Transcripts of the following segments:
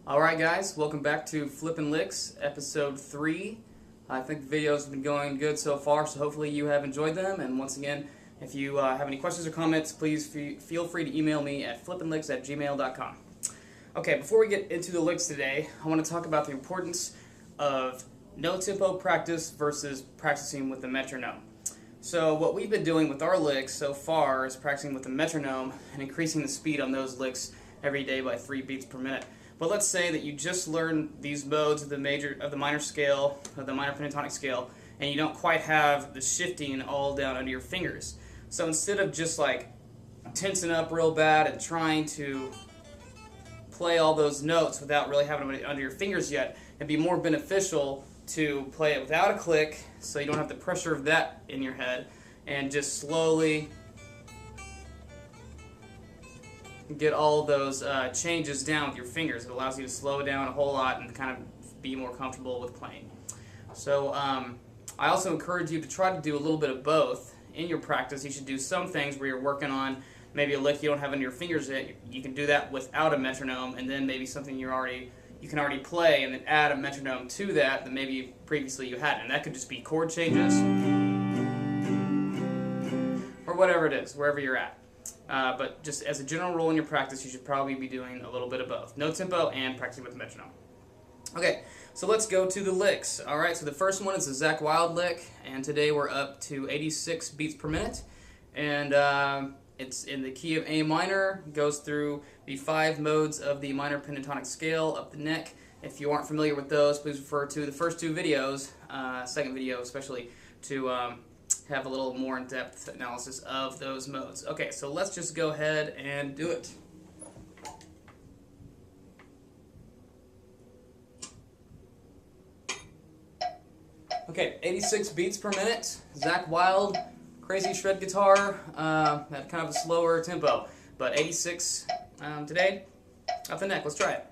Alright guys, welcome back to Flippinlicks, episode 3. I think the videos have been going good so far, so hopefully you have enjoyed them. And once again, if you have any questions or comments, please feel free to email me at flippinlicks@gmail.com. Okay, before we get into the licks today, I want to talk about the importance of no-tempo practice versus practicing with the metronome. So what we've been doing with our licks so far is practicing with the metronome and increasing the speed on those licks every day by 3 beats per minute. But let's say that you just learned these modes of the minor scale, of the minor pentatonic scale, and you don't quite have the shifting all down under your fingers. So instead of just like tensing up real bad and trying to play all those notes without really having them under your fingers yet, it'd be more beneficial to play it without a click, so you don't have the pressure of that in your head, and just slowly get all those changes down with your fingers. It allows you to slow down a whole lot and kind of be more comfortable with playing. So I also encourage you to try to do a little bit of both in your practice. You should do some things where you're working on maybe a lick you don't have under your fingers yet. You can do that without a metronome, and then maybe something you can already play, and then add a metronome to that maybe previously you hadn't. And that could just be chord changes or whatever it is, wherever you're at. But just as a general rule in your practice, you should probably be doing a little bit of both. No tempo and practicing with the metronome. Okay, so let's go to the licks. Alright, so the first one is the Zakk Wylde lick, and today we're up to 86 beats per minute. And it's in the key of A minor, goes through the 5 modes of the minor pentatonic scale up the neck. If you aren't familiar with those, please refer to the first 2 videos, second video especially, to have a little more in-depth analysis of those modes. Okay, so let's just go ahead and do it. Okay, 86 beats per minute, Zakk Wylde, crazy shred guitar, at kind of a slower tempo, but 86 today, up the neck. Let's try it.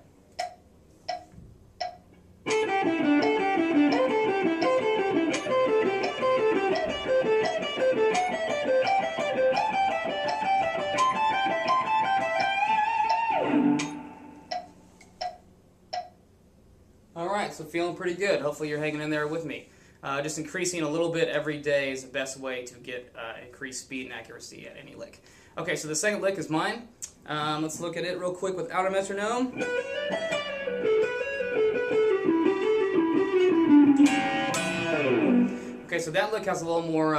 Alright, so feeling pretty good. Hopefully you're hanging in there with me. Just increasing a little bit every day is the best way to get increased speed and accuracy at any lick. Okay, so the second lick is mine. Let's look at it real quick without a metronome. Okay, so that lick has a little more,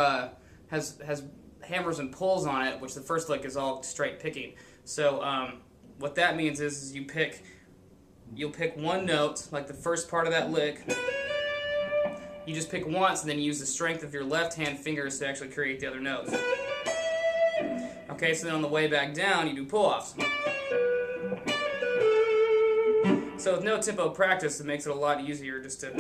has hammers and pulls on it, which the first lick is all straight picking. So what that means is you'll pick one note, like the first part of that lick. You just pick once, and then you use the strength of your left hand fingers to actually create the other notes. Okay, so then on the way back down, you do pull-offs. So with no tempo practice, it makes it a lot easier just to...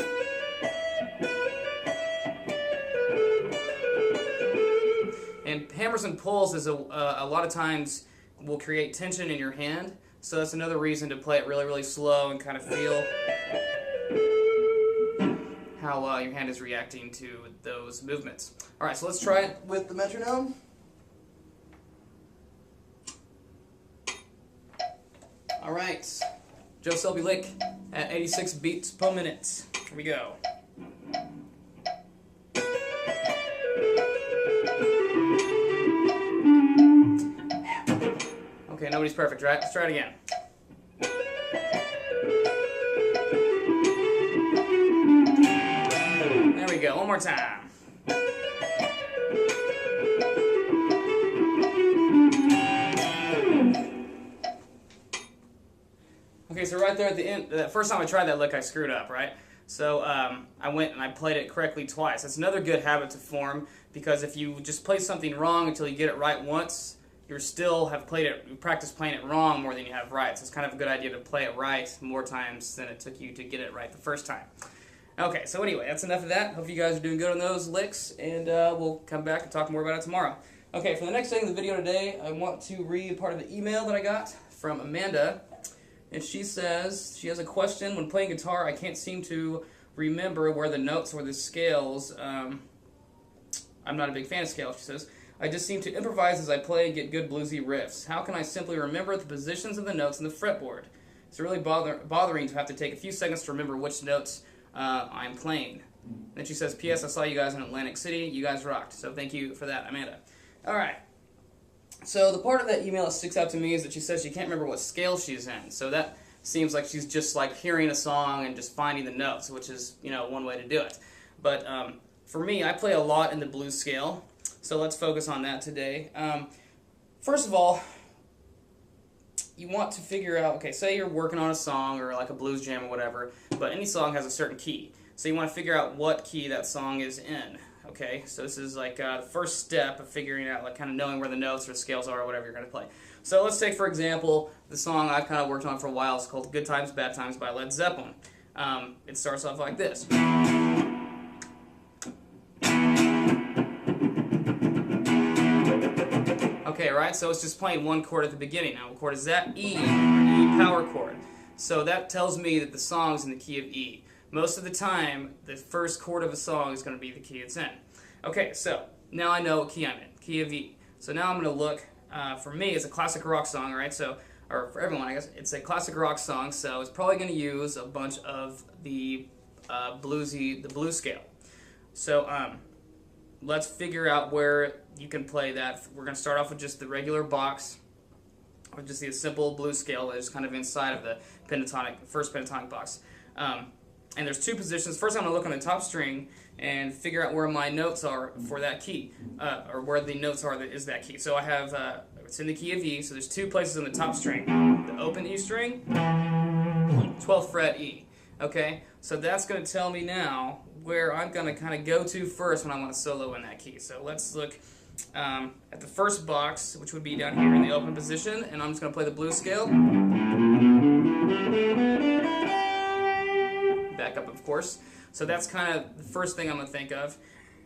And hammers and pulls is a lot of times will create tension in your hand, so that's another reason to play it really, really slow and kind of feel how your hand is reacting to those movements. Alright, so let's try it with the metronome. Alright, Joe Selby lick at 86 beats per minute. Here we go. Okay, nobody's perfect, right? Let's try it again. There we go, one more time. Okay, so right there at the end, the first time I tried that lick, I screwed up, right? So I went and I played it correctly twice. That's another good habit to form, because if you just play something wrong until you get it right once, you still have practiced playing it wrong more than you have right. So it's kind of a good idea to play it right more times than it took you to get it right the first time. Okay, so anyway, that's enough of that. Hope you guys are doing good on those licks, and we'll come back and talk more about it tomorrow. Okay, for the next thing in the video today, I want to read part of the email that I got from Amanda. And she says she has a question. When playing guitar, I can't seem to remember where the notes or the scales. I'm not a big fan of scales, she says. I just seem to improvise as I play and get good bluesy riffs. How can I simply remember the positions of the notes in the fretboard? It's really bothering to have to take a few seconds to remember which notes I'm playing. Then she says, P.S. I saw you guys in Atlantic City. You guys rocked. So thank you for that, Amanda. All right. So the part of that email that sticks out to me is that she says she can't remember what scale she's in. So that seems like she's just like hearing a song and just finding the notes, which is, you know, one way to do it. But for me, I play a lot in the blues scale. So let's focus on that today. First of all, you want to figure out, okay, say you're working on a song or like a blues jam or whatever, but any song has a certain key. So you want to figure out what key that song is in, okay? So this is like the first step of figuring out, like kind of knowing where the notes or scales are or whatever you're going to play. So let's take, for example, the song I've kind of worked on for a while. It's called Good Times, Bad Times by Led Zeppelin. It starts off like this. Okay, right? So it's just playing one chord at the beginning. Now, what chord is that? E, E power chord. So that tells me that the song's in the key of E. Most of the time, the first chord of a song is going to be the key it's in. Okay, so now I know what key I'm in, key of E. So now I'm going to look, for me, it's a classic rock song, right? So, or for everyone, I guess, it's a classic rock song, so it's probably going to use a bunch of the blues scale. So, let's figure out where you can play that. We're going to start off with just the regular box, or just the simple blues scale that is kind of inside of the first pentatonic box. And there's two positions. First, I'm going to look on the top string and figure out where my notes are for that key, or where the notes are that is that key. So I have, it's in the key of E, so there's two places on the top string. The open E string, 12th fret E. Okay, so that's going to tell me now where I'm going to kind of go to first when I want to solo in that key. So let's look at the first box, which would be down here in the open position, and I'm just going to play the blues scale. Back up, of course. So that's kind of the first thing I'm going to think of.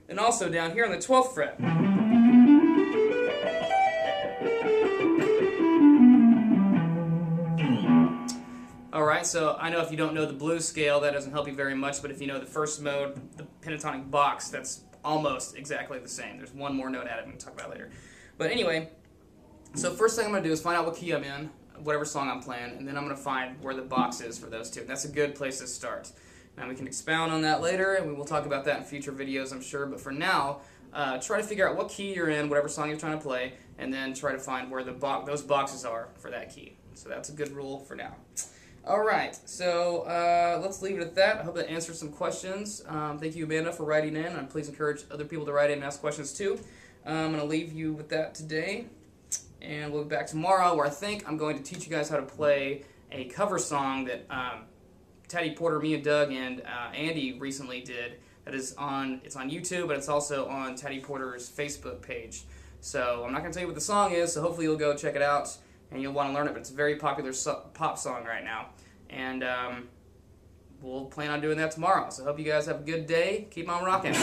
And also down here on the 12th fret. Alright, so I know if you don't know the blues scale, that doesn't help you very much, but if you know the first mode, the pentatonic box, that's almost exactly the same. There's one more note added we can talk about later. But anyway, so first thing I'm going to do is find out what key I'm in, whatever song I'm playing, and then I'm going to find where the box is for those two. That's a good place to start. Now we can expound on that later, and we will talk about that in future videos, I'm sure, but for now, try to figure out what key you're in, whatever song you're trying to play, and then try to find where those boxes are for that key. So that's a good rule for now. Alright, so let's leave it at that. I hope that answers some questions. Thank you, Amanda, for writing in, and please encourage other people to write in and ask questions too. I'm going to leave you with that today, and we'll be back tomorrow where I think I'm going to teach you guys how to play a cover song that Taddy Porter, me and Doug, and Andy recently did. It's on YouTube, but it's also on Taddy Porter's Facebook page. So I'm not going to tell you what the song is, so hopefully you'll go check it out and you'll want to learn it, but it's a very popular pop song right now. And we'll plan on doing that tomorrow. So I hope you guys have a good day. Keep on rocking.